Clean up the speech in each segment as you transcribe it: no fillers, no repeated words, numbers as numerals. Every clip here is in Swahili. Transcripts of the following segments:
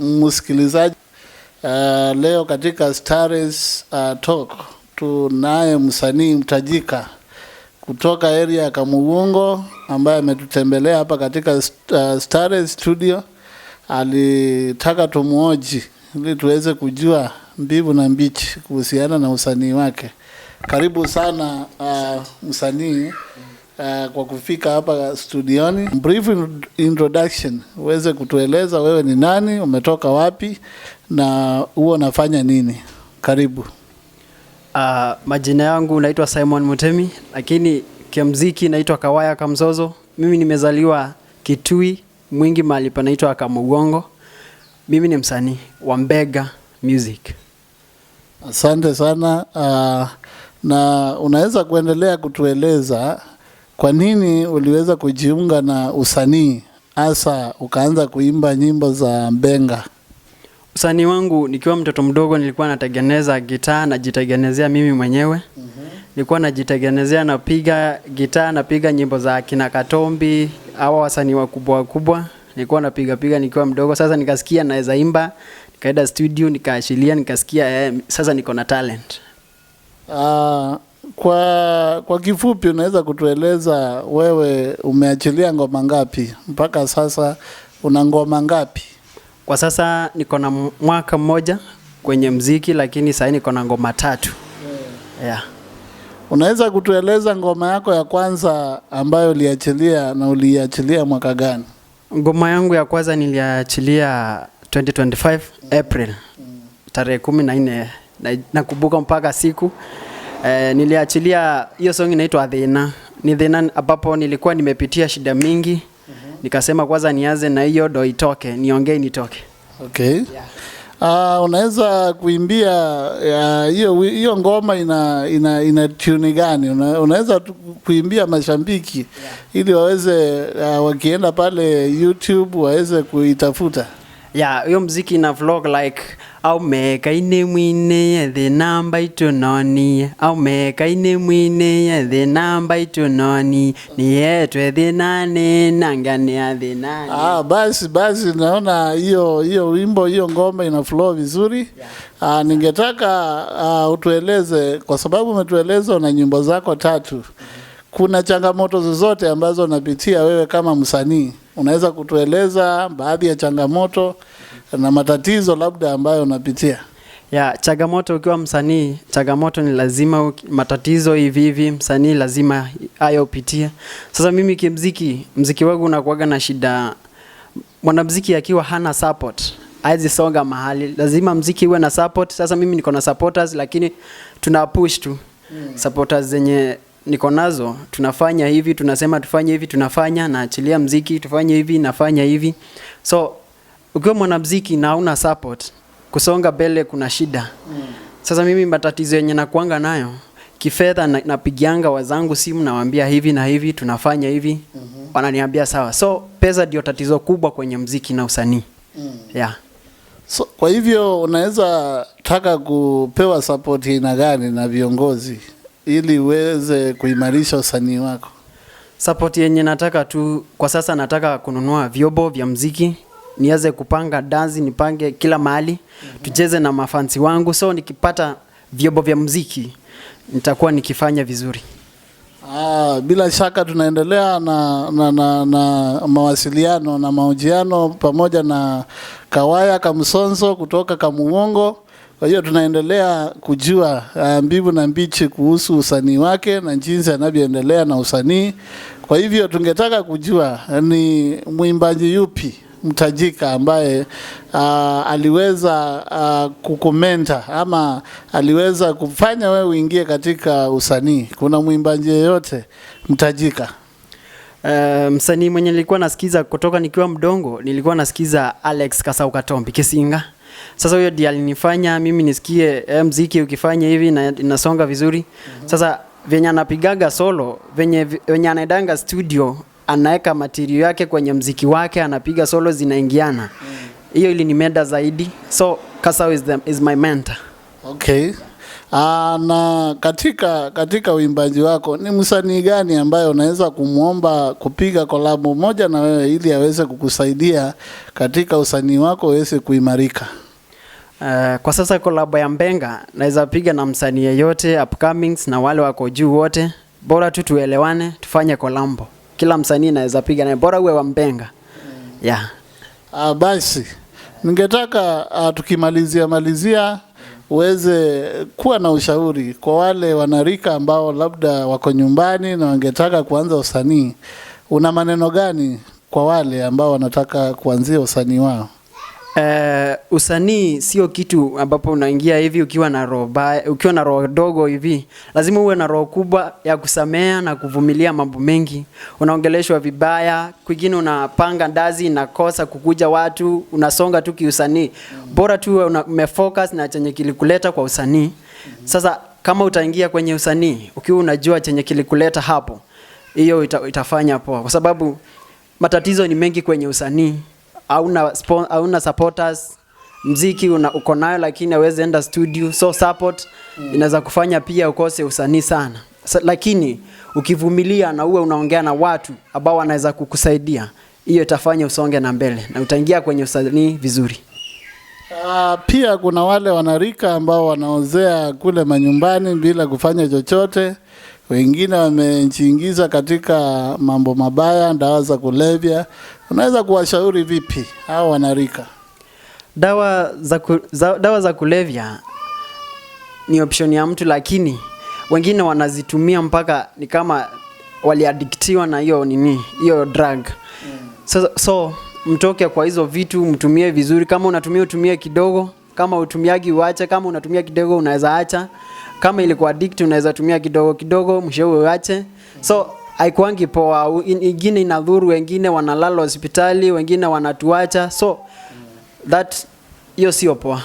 Msikilizaji, leo katika Starez Talk tunaye msanii mtajika kutoka area ya Kamugungo ambaye ametutembelea hapa katika Starez Studio. Alitaka tumuoji ili tuweze kujua mbivu na mbichi kuhusiana na usanii wake. Karibu sana msanii kwa kufika hapa studioni. Brief introduction, uweze kutueleza wewe ni nani, umetoka wapi na huwa unafanya nini? Karibu. Majina yangu naitwa Simon Mutemi, lakini kimuziki naitwa Kawaya Kamzozo. Mimi nimezaliwa Kitui, Mwingi mahali panaitwa Kamugongo. Mimi ni msanii wa Mbega Music. Asante sana. Na unaweza kuendelea kutueleza kwa nini uliweza kujiunga na usanii, hasa ukaanza kuimba nyimbo za Mbenga? Usanii wangu nikiwa mtoto mdogo nilikuwa natengeneza gitaa, najitengenezea mimi mwenyewe. Nilikuwa najitengenezea, napiga gitaa, napiga nyimbo za kina Katombi, hawa wasanii wakubwa. Nilikuwa napiga nikiwa mdogo. Sasa nikasikia naweza imba, nikaenda studio, nikaashilia, nikasikia sasa niko na talent. Kwa kifupi unaweza kutueleza wewe umeachilia ngoma ngapi mpaka sasa, una ngoma ngapi? Kwa sasa niko na mwaka mmoja kwenye muziki, lakini sasa niko na ngoma 3. Yeah. Unaweza kutueleza ngoma yako ya kwanza ambayo uliachilia na uliachilia mwaka gani? Ngoma yangu ya kwanza niliachilia 2025 April. Tarehe 14 nakumbuka mpaka siku. Niliachilia hiyo song inaitwa Thina. Ni Thina ambapo nilikuwa nimepitia shida mingi. Nikasema kwanza nianze na hiyo ndo itoke, niongee nitoke. Okay. Yeah. Unaweza kuimbia hiyo ngoma ina tune gani? Unaweza kuimbia mashabiki, yeah, ili waweze wakienda pale YouTube waweze kuitafuta? Yeah, hiyo muziki ina vlog like au meka ine mwine the number itononi, au meka ine mwine the number itononi, ni yetu the nane nangani ya the nane. Basi naona hiyo wimbo, hiyo ngoma ina flow vizuri. Yeah. Ningetaka utueleze, kwa sababu umetueleza una nyimbo zako 3. Kuna changamoto zozote ambazo unapitia wewe kama msanii? Unaweza kutueleza baadhi ya changamoto na matatizo labda ambayo unapitia? Changamoto ukiwa msanii, changamoto ni lazima, matatizo hivi msanii lazima ayopitia. Sasa mimi muziki wangu unakuwa na shida. Mwanamuziki akiwa hana support haizi songa mahali. Lazima muziki uwe na support. Sasa mimi niko na supporters, lakini tuna push tu. Supporters zenye niko nazo, tunafanya hivi, tunasema tufanye hivi, tunafanya, naachilia muziki, tufanye hivi, nafanya hivi. So ukiwa mwanamuziki na una support, kusonga mbele kuna shida. Sasa mimi matatizo yenye nakuanga nayo kifedha, napigianga wazangu simu, nawaambia hivi na hivi, tunafanya hivi. Wananiambia sawa. So pesa ndio tatizo kubwa kwenye muziki na usanii. Yeah. So kwa hivyo unaweza taka kupewa support ina gani na viongozi ili uweze kuimarisha usanii wako? Support yenye nataka tu kwa sasa, nataka kununua vyombo vya muziki, nianze kupanga dance, nipange kila mahali, tucheze na mafansi wangu. So nikipata vyombo vya muziki nitakuwa nikifanya vizuri. Bila shaka tunaendelea na mawasiliano na mahojiano pamoja na Kawaya Kamzozo kutoka Kamugongo. Kwa hiyo tunaendelea kujua mbivu na mbichi kuhusu usanii wake na jinsi anavyoendelea na usanii. Kwa hivyo tungetaka kujua ni mwimbaji yupi mtajika ambaye aliweza kukomenta ama aliweza kufanya wewe uingie katika usanii. Kuna mwimbaji yeyote mtajika? Msanii mwenye nilikuwa nasikiza kutoka nikiwa mdongo, nilikuwa nasikiza Alex Kasau Katombi Kisinga. Sasa huyo ndiye alinifanya mimi nisikie muziki ukifanya hivi na inasonga vizuri. Sasa venye anapigaga solo, venye anaendanga studio, anaeka material yake kwenye muziki wake, anapiga solo zinaingiana. Hiyo ilinimeda zaidi. So Kasau is my mentor. Okay. Na katika uimbaji wako ni msanii gani ambaye unaweza kumuomba kupiga kolabo moja na wewe ili aweze kukusaidia katika usanii wako uweze kuimarika? Kwa sasa kolabo ya Mbenga naweza piga na msanii yeyote upcomings na wale wako juu wote, bora tu tuelewane, tufanye kolabo. Kila msanii naweza piga na bora uwe wa Mbenga. Yeah. Basi ningetaka tukimalizia uweze kuwa na ushauri kwa wale wanarika ambao labda wako nyumbani na wangetaka kuanza usanii. Una maneno gani kwa wale ambao wanataka kuanzia usanii wao? Usanii sio kitu ambapo unaingia hivi ukiwa na roho dogo hivi. Lazima uwe na roho kubwa ya kusamea na kuvumilia mambo mengi. Unaongeleshwa vibaya, kwingine unapanga ndazi inakosa kukuja watu, unasonga tu kiusanii. Bora tu umefocus na chenye kilikuleta kwa usanii. Sasa kama utaingia kwenye usanii ukiwa unajua chenye kilikuleta hapo, hiyo itafanya poa, kwa sababu matatizo ni mengi kwenye usanii. Hauna supporters, mziki uko nayo lakini hawezi enda studio, so support inaweza kufanya pia ukose usanii sana. Lakini ukivumilia na uwe unaongea na watu ambao wanaweza kukusaidia, hiyo itafanya usonge na mbele na utaingia kwenye usanii vizuri. Pia kuna wale wanarika ambao wanaozea kule manyumbani bila kufanya chochote. Wengine wamejiingiza katika mambo mabaya, dawa za unaweza kuwashauri vipi hao wanarika? Dawa za kulevya ni option ya mtu, lakini wengine wanazitumia mpaka ni kama waliaddictiwa na hiyo drug. So mtoke kwa hizo vitu, mtumie vizuri. Kama unatumia utumie kidogo, kama utumiagi uache, kama unatumia kidogo unaweza acha. Kama ilikuwa addict unaweza tumia kidogo mwisho uache. So haikuangi poa, ingine inadhuru, wengine wanalala hospitali, wengine wanatuacha. So hiyo sio poa.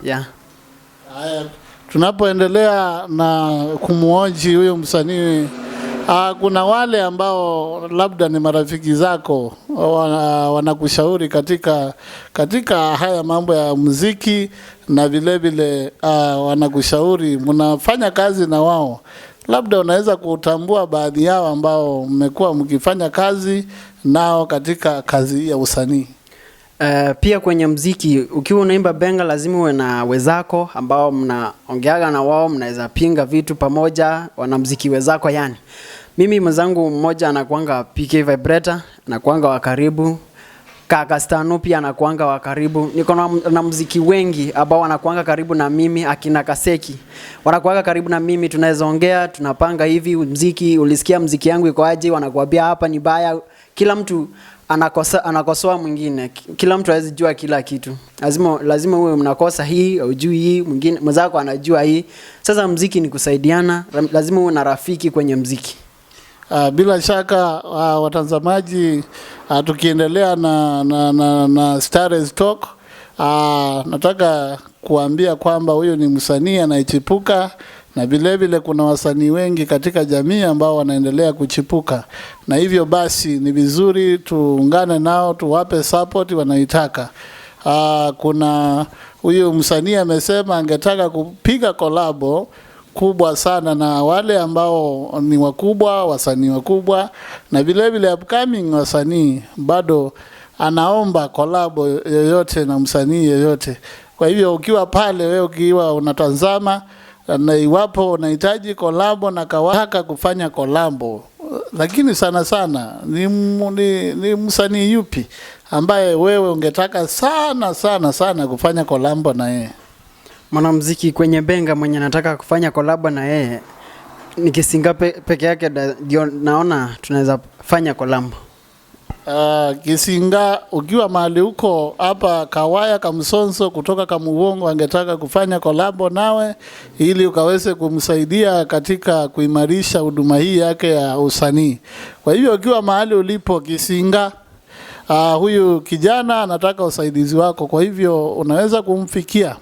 Yeah. Tunapoendelea na kumuoji huyo msanii, kuna wale ambao labda ni marafiki zako wanakushauri katika haya mambo ya muziki, na vile wanakushauri, mnafanya kazi na wao, labda unaweza kutambua baadhi yao ambao mmekuwa mkifanya kazi nao katika kazi ya usanii? Pia kwenye muziki ukiwa unaimba benga lazima uwe na wezako ambao mnaongeaga na wao, mnaweza pinga vitu pamoja, wanamuziki wezako yani. Mimi mwenzangu mmoja anakuanga PK Vibrator, anakuanga wa karibu. Kaka Stano pia anakuanga wa karibu. Niko na muziki wengi ambao wanakuanga karibu na mimi, akina Kaseki. Wanakuanga karibu na mimi, tunaweza ongea, tunapanga hivi muziki, ulisikia muziki yangu iko aje, wanakuambia hapa ni baya. Kila mtu anakosoa mwingine. Kila mtu hawezi jua kila kitu. Lazima uwe mnakosa hii au juu hii, mwingine mzako anajua hii. Sasa muziki ni kusaidiana, lazima uwe na rafiki kwenye muziki. Bila shaka watazamaji, tukiendelea na Stars Talk, nataka kuambia kwamba huyo ni msanii anayechipuka, na vile kuna wasanii wengi katika jamii ambao wanaendelea kuchipuka, na hivyo basi ni vizuri tuungane nao, tuwape support wanaitaka. Kuna huyo msanii amesema angetaka kupiga kolabo kubwa sana na wale ambao ni wakubwa, wasanii wakubwa, na vile upcoming wasanii. Bado anaomba kolabo yoyote na msanii yoyote. Kwa hivyo ukiwa pale, wewe ukiwa unatazama na iwapo unahitaji kolabo na kawaka kufanya kolabo, lakini sana ni msanii yupi ambaye wewe ungetaka sana kufanya kolabo na yeye? Mwanamuziki kwenye benga mwenye nataka kufanya kolabo na yeye ni Kisinga peke yake, ndio naona tunaweza fanya kolabo. Kisinga ukiwa mahali huko hapa Kawaya Kamsonso kutoka Kamugongo angetaka kufanya kolabo nawe ili ukaweze kumsaidia katika kuimarisha huduma hii yake ya usanii. Kwa hivyo ukiwa mahali ulipo Kisinga, huyu kijana anataka usaidizi wako, kwa hivyo unaweza kumfikia.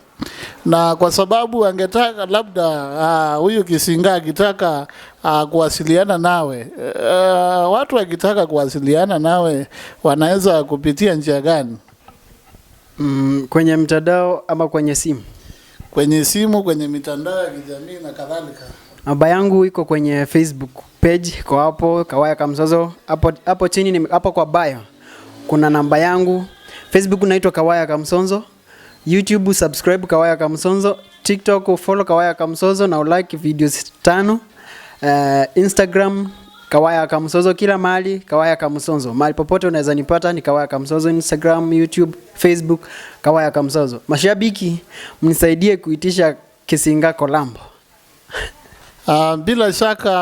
Na kwa sababu angetaka labda huyu Kisinga akitaka kuwasiliana nawe, watu wakitaka kuwasiliana nawe wanaweza kupitia njia gani? Kwenye mtandao ama kwenye simu? kwenye simu, kwenye mitandao ya kijamii na kadhalika? Namba yangu iko kwenye Facebook page, kwa hapo Kawaya Kamsozo. Hapo chini hapo kwa bio kuna namba yangu. Facebook naitwa Kawaya Kamsozo. YouTube subscribe Kawaya Kamsozo. TikTok follow Kawaya Kamsozo na like videos 5. Instagram Kawaya Kamsozo, kila mahali Kawaya Kamsozo. Mahali popote unaweza nipata ni Kawaya Kamsozo, Instagram, YouTube, Facebook Kawaya Kamsozo. Mashabiki mnisaidie kuitisha Kisinga Kolambo. Bila shaka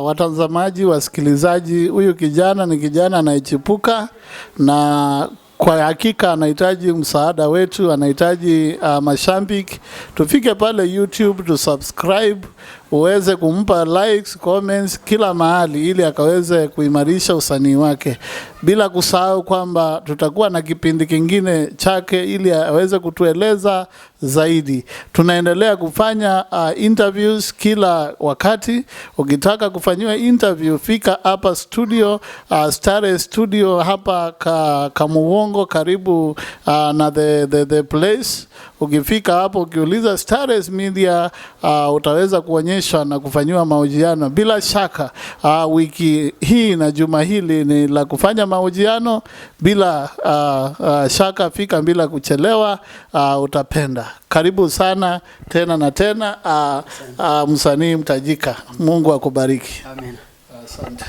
watazamaji, wasikilizaji, huyu kijana ni kijana anayechipuka na kwa hakika anahitaji msaada wetu, anahitaji mashabiki. Tufike pale YouTube, tu subscribe, uweze kumpa likes, comments kila mahali ili akaweze kuimarisha usanii wake. Bila kusahau kwamba tutakuwa na kipindi kingine chake ili aweze kutueleza zaidi. Tunaendelea kufanya interviews kila wakati. Ukitaka kufanyiwa interview, fika hapa studio, Stare Studio hapa Kamuwongo, karibu na the place. Ukifika hapo ukiuliza Stars Media utaweza kuonyeshwa na kufanyiwa mahojiano. Bila shaka wiki hii na juma hili ni la kufanya mahojiano. Bila shaka fika bila kuchelewa, utapenda. Karibu sana tena na tena, msanii mtajika. Mungu akubariki. Amen. Asante.